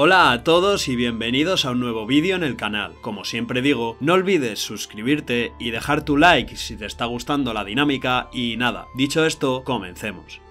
Hola a todos y bienvenidos a un nuevo vídeo en el canal. Como siempre digo, no olvides suscribirte y dejar tu like si te está gustando la dinámica y nada, dicho esto, comencemos.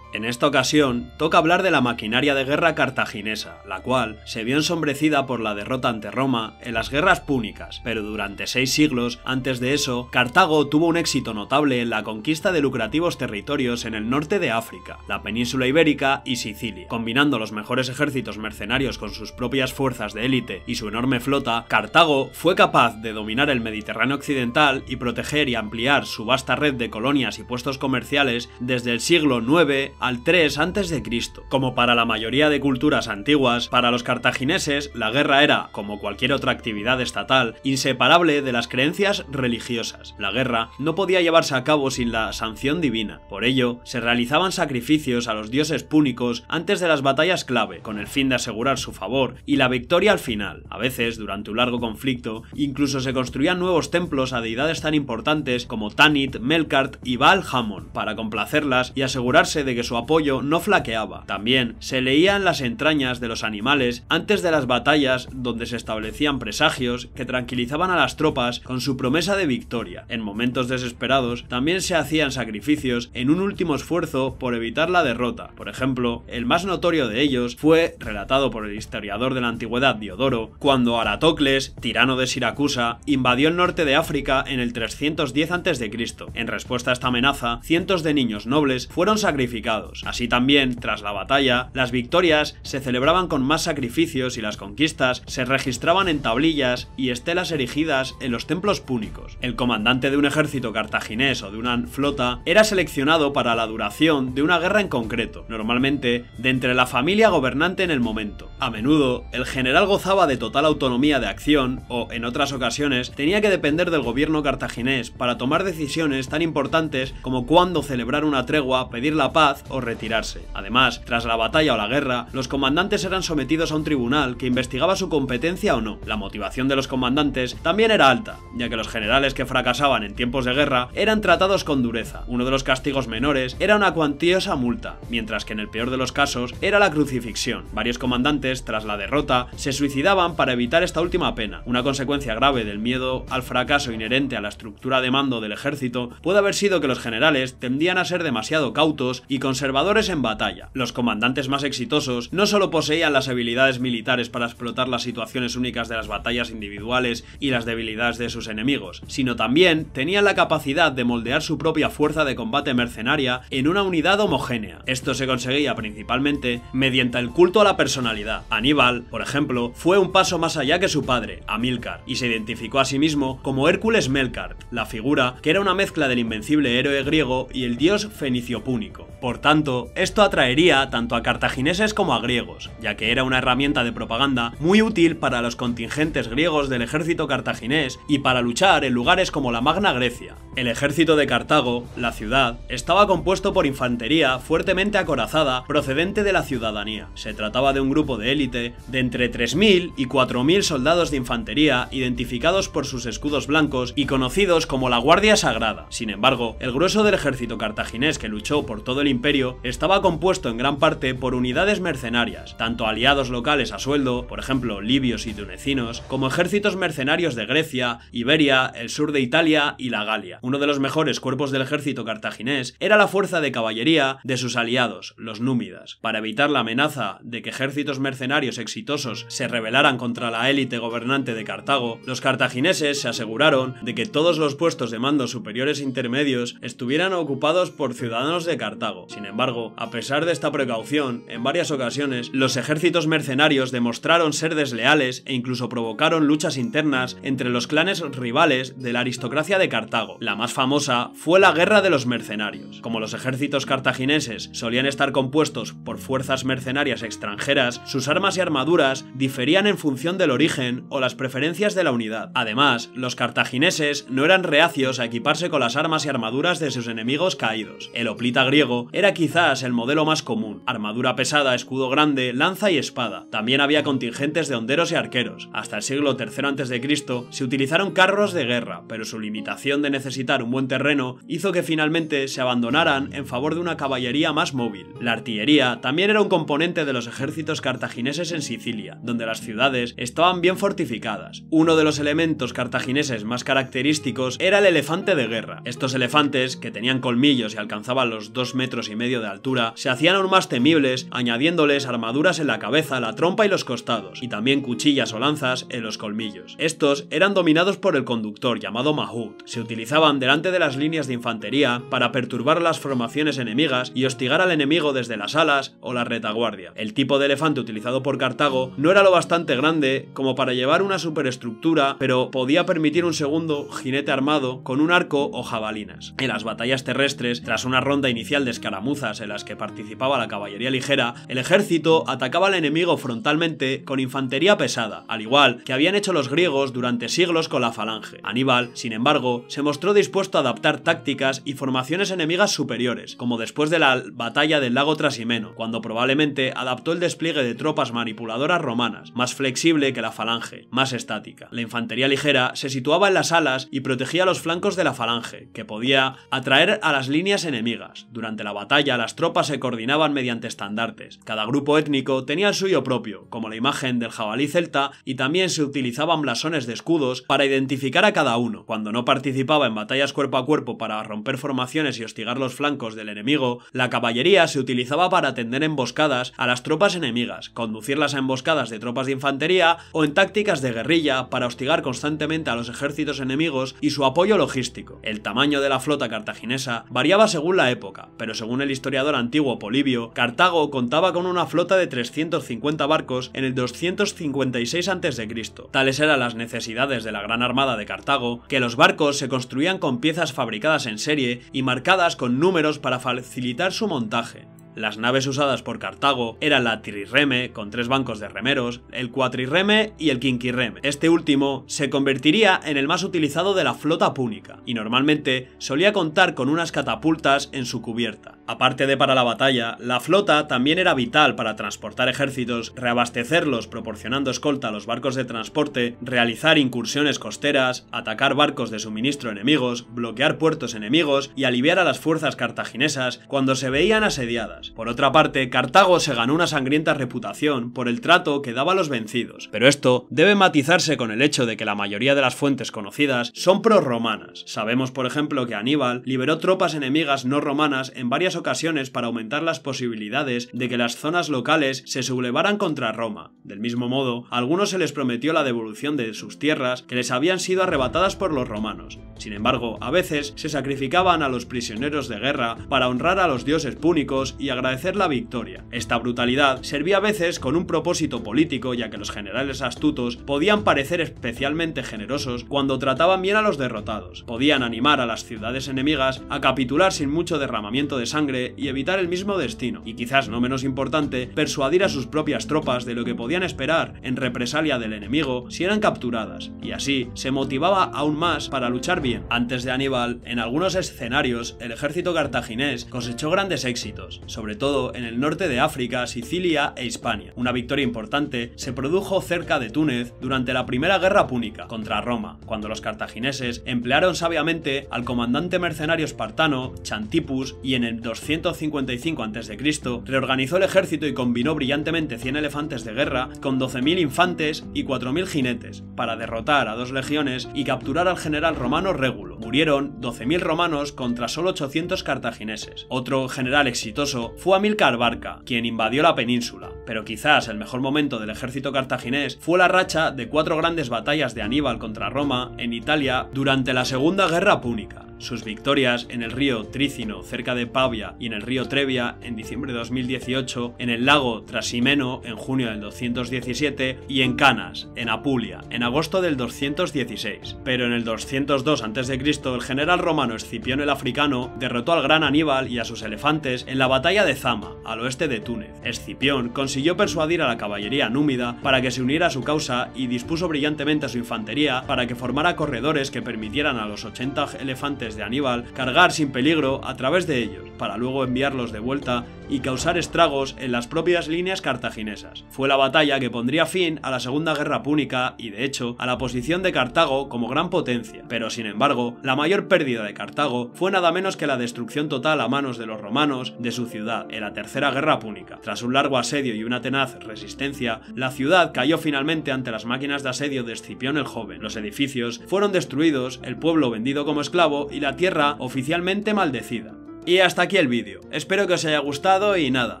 En esta ocasión, toca hablar de la maquinaria de guerra cartaginesa, la cual se vio ensombrecida por la derrota ante Roma en las guerras púnicas, pero durante 6 siglos antes de eso, Cartago tuvo un éxito notable en la conquista de lucrativos territorios en el norte de África, la península ibérica y Sicilia. Combinando los mejores ejércitos mercenarios con sus propias fuerzas de élite y su enorme flota, Cartago fue capaz de dominar el Mediterráneo occidental y proteger y ampliar su vasta red de colonias y puestos comerciales desde el siglo IX al 3 a.C. Como para la mayoría de culturas antiguas, para los cartagineses la guerra era, como cualquier otra actividad estatal, inseparable de las creencias religiosas. La guerra no podía llevarse a cabo sin la sanción divina. Por ello, se realizaban sacrificios a los dioses púnicos antes de las batallas clave, con el fin de asegurar su favor y la victoria al final. A veces, durante un largo conflicto, incluso se construían nuevos templos a deidades tan importantes como Tanit, Melkart y Baal Hamon, para complacerlas y asegurarse de que su apoyo no flaqueaba. También se leían las entrañas de los animales antes de las batallas, donde se establecían presagios que tranquilizaban a las tropas con su promesa de victoria. En momentos desesperados también se hacían sacrificios en un último esfuerzo por evitar la derrota. Por ejemplo, el más notorio de ellos fue relatado por el historiador de la antigüedad Diodoro, cuando Aratocles, tirano de Siracusa, invadió el norte de África en el 310 a.C. En respuesta a esta amenaza, cientos de niños nobles fueron sacrificados. Así también, tras la batalla, las victorias se celebraban con más sacrificios y las conquistas se registraban en tablillas y estelas erigidas en los templos púnicos. El comandante de un ejército cartaginés o de una flota era seleccionado para la duración de una guerra en concreto, normalmente de entre la familia gobernante en el momento. A menudo, el general gozaba de total autonomía de acción o, en otras ocasiones, tenía que depender del gobierno cartaginés para tomar decisiones tan importantes como cuándo celebrar una tregua, pedir la paz o retirarse. Además, tras la batalla o la guerra, los comandantes eran sometidos a un tribunal que investigaba su competencia o no. La motivación de los comandantes también era alta, ya que los generales que fracasaban en tiempos de guerra eran tratados con dureza. Uno de los castigos menores era una cuantiosa multa, mientras que en el peor de los casos era la crucifixión. Varios comandantes, tras la derrota, se suicidaban para evitar esta última pena. Una consecuencia grave del miedo al fracaso inherente a la estructura de mando del ejército puede haber sido que los generales tendían a ser demasiado cautos y conservadores en batalla. Los comandantes más exitosos no solo poseían las habilidades militares para explotar las situaciones únicas de las batallas individuales y las debilidades de sus enemigos, sino también tenían la capacidad de moldear su propia fuerza de combate mercenaria en una unidad homogénea. Esto se conseguía principalmente mediante el culto a la personalidad. Aníbal, por ejemplo, fue un paso más allá que su padre, Amílcar, y se identificó a sí mismo como Hércules Melkart, la figura que era una mezcla del invencible héroe griego y el dios fenicio púnico. Por tanto, esto atraería tanto a cartagineses como a griegos, ya que era una herramienta de propaganda muy útil para los contingentes griegos del ejército cartaginés y para luchar en lugares como la Magna Grecia. El ejército de Cartago, la ciudad, estaba compuesto por infantería fuertemente acorazada procedente de la ciudadanía. Se trataba de un grupo de élite de entre 3.000 y 4.000 soldados de infantería identificados por sus escudos blancos y conocidos como la Guardia Sagrada. Sin embargo, el grueso del ejército cartaginés que luchó por todo el imperio estaba compuesto en gran parte por unidades mercenarias, tanto aliados locales a sueldo, por ejemplo libios y tunecinos, como ejércitos mercenarios de Grecia, Iberia, el sur de Italia y la Galia. Uno de los mejores cuerpos del ejército cartaginés era la fuerza de caballería de sus aliados, los númidas. Para evitar la amenaza de que ejércitos mercenarios exitosos se rebelaran contra la élite gobernante de Cartago, los cartagineses se aseguraron de que todos los puestos de mando superiores e intermedios estuvieran ocupados por ciudadanos de Cartago. Sin embargo, a pesar de esta precaución, en varias ocasiones, los ejércitos mercenarios demostraron ser desleales e incluso provocaron luchas internas entre los clanes rivales de la aristocracia de Cartago. La más famosa fue la Guerra de los Mercenarios. Como los ejércitos cartagineses solían estar compuestos por fuerzas mercenarias extranjeras, sus armas y armaduras diferían en función del origen o las preferencias de la unidad. Además, los cartagineses no eran reacios a equiparse con las armas y armaduras de sus enemigos caídos. El hoplita griego era quizás el modelo más común: armadura pesada, escudo grande, lanza y espada. También había contingentes de honderos y arqueros. Hasta el siglo III a.C. se utilizaron carros de guerra, pero su limitación de necesitar un buen terreno hizo que finalmente se abandonaran en favor de una caballería más móvil. La artillería también era un componente de los ejércitos cartagineses en Sicilia, donde las ciudades estaban bien fortificadas. Uno de los elementos cartagineses más característicos era el elefante de guerra. Estos elefantes, que tenían colmillos y alcanzaban los 2,5 metros de altura, se hacían aún más temibles añadiéndoles armaduras en la cabeza, la trompa y los costados, y también cuchillas o lanzas en los colmillos. Estos eran dominados por el conductor, llamado Mahut. Se utilizaban delante de las líneas de infantería para perturbar las formaciones enemigas y hostigar al enemigo desde las alas o la retaguardia. El tipo de elefante utilizado por Cartago no era lo bastante grande como para llevar una superestructura, pero podía permitir un segundo jinete armado con un arco o jabalinas. En las batallas terrestres, tras una ronda inicial de escaramuzas en las que participaba la caballería ligera, el ejército atacaba al enemigo frontalmente con infantería pesada, al igual que habían hecho los griegos durante siglos con la falange. Aníbal, sin embargo, se mostró dispuesto a adaptar tácticas y formaciones enemigas superiores, como después de la batalla del lago Trasimeno, cuando probablemente adaptó el despliegue de tropas manipuladoras romanas, más flexible que la falange, más estática. La infantería ligera se situaba en las alas y protegía los flancos de la falange, que podía atraer a las líneas enemigas. Durante la batalla, las tropas se coordinaban mediante estandartes. Cada grupo étnico tenía el suyo propio, como la imagen del jabalí celta, y también se utilizaban blasones de escudos para identificar a cada uno. Cuando no participaba en batallas cuerpo a cuerpo para romper formaciones y hostigar los flancos del enemigo, la caballería se utilizaba para tender emboscadas a las tropas enemigas, conducirlas a emboscadas de tropas de infantería o en tácticas de guerrilla para hostigar constantemente a los ejércitos enemigos y su apoyo logístico. El tamaño de la flota cartaginesa variaba según la época, pero según el historiador antiguo Polibio, Cartago contaba con una flota de 350 barcos en el 256 a.C. Tales eran las necesidades de la gran armada de Cartago, que los barcos se construían con piezas fabricadas en serie y marcadas con números para facilitar su montaje. Las naves usadas por Cartago eran la trirreme, con 3 bancos de remeros, el cuatrirreme y el quinquirreme. Este último se convertiría en el más utilizado de la flota púnica, y normalmente solía contar con unas catapultas en su cubierta. Aparte de para la batalla, la flota también era vital para transportar ejércitos, reabastecerlos proporcionando escolta a los barcos de transporte, realizar incursiones costeras, atacar barcos de suministro enemigos, bloquear puertos enemigos y aliviar a las fuerzas cartaginesas cuando se veían asediadas. Por otra parte, Cartago se ganó una sangrienta reputación por el trato que daba a los vencidos, pero esto debe matizarse con el hecho de que la mayoría de las fuentes conocidas son prorromanas. Sabemos, por ejemplo, que Aníbal liberó tropas enemigas no romanas en varias ocasiones para aumentar las posibilidades de que las zonas locales se sublevaran contra Roma. Del mismo modo, a algunos se les prometió la devolución de sus tierras que les habían sido arrebatadas por los romanos. Sin embargo, a veces se sacrificaban a los prisioneros de guerra para honrar a los dioses púnicos y agradecer la victoria. Esta brutalidad servía a veces con un propósito político, ya que los generales astutos podían parecer especialmente generosos cuando trataban bien a los derrotados. Podían animar a las ciudades enemigas a capitular sin mucho derramamiento de sangre y evitar el mismo destino, y quizás no menos importante, persuadir a sus propias tropas de lo que podían esperar en represalia del enemigo si eran capturadas, y así se motivaba aún más para luchar bien. Antes de Aníbal, en algunos escenarios, el ejército cartaginés cosechó grandes éxitos, sobre todo en el norte de África, Sicilia e Hispania. Una victoria importante se produjo cerca de Túnez durante la Primera Guerra Púnica contra Roma, cuando los cartagineses emplearon sabiamente al comandante mercenario espartano Chantipus y en el 255 a.C. reorganizó el ejército y combinó brillantemente 100 elefantes de guerra con 12.000 infantes y 4.000 jinetes para derrotar a 2 legiones y capturar al general romano Régulo. Murieron 12.000 romanos contra solo 800 cartagineses. Otro general exitoso fue Amílcar Barca, quien invadió la península, pero quizás el mejor momento del ejército cartaginés fue la racha de 4 grandes batallas de Aníbal contra Roma en Italia durante la Segunda Guerra Púnica. Sus victorias en el río Trícino cerca de Pavia y en el río Trevia en diciembre de 2018, en el lago Trasimeno en junio del 217 y en Canas, en Apulia, en agosto del 216. Pero en el 202 a.C. el general romano Escipión el Africano derrotó al gran Aníbal y a sus elefantes en la batalla de Zama, al oeste de Túnez. Escipión consiguió persuadir a la caballería númida para que se uniera a su causa y dispuso brillantemente a su infantería para que formara corredores que permitieran a los 80 elefantes huestes de Aníbal cargar sin peligro a través de ellos, para luego enviarlos de vuelta y causar estragos en las propias líneas cartaginesas. Fue la batalla que pondría fin a la Segunda Guerra Púnica y, de hecho, a la posición de Cartago como gran potencia, pero sin embargo, la mayor pérdida de Cartago fue nada menos que la destrucción total a manos de los romanos de su ciudad en la Tercera Guerra Púnica. Tras un largo asedio y una tenaz resistencia, la ciudad cayó finalmente ante las máquinas de asedio de Escipión el Joven. Los edificios fueron destruidos, el pueblo vendido como esclavo y la tierra oficialmente maldecida. Y hasta aquí el vídeo, espero que os haya gustado y nada,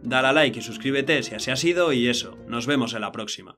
dale a like y suscríbete si así ha sido y eso, nos vemos en la próxima.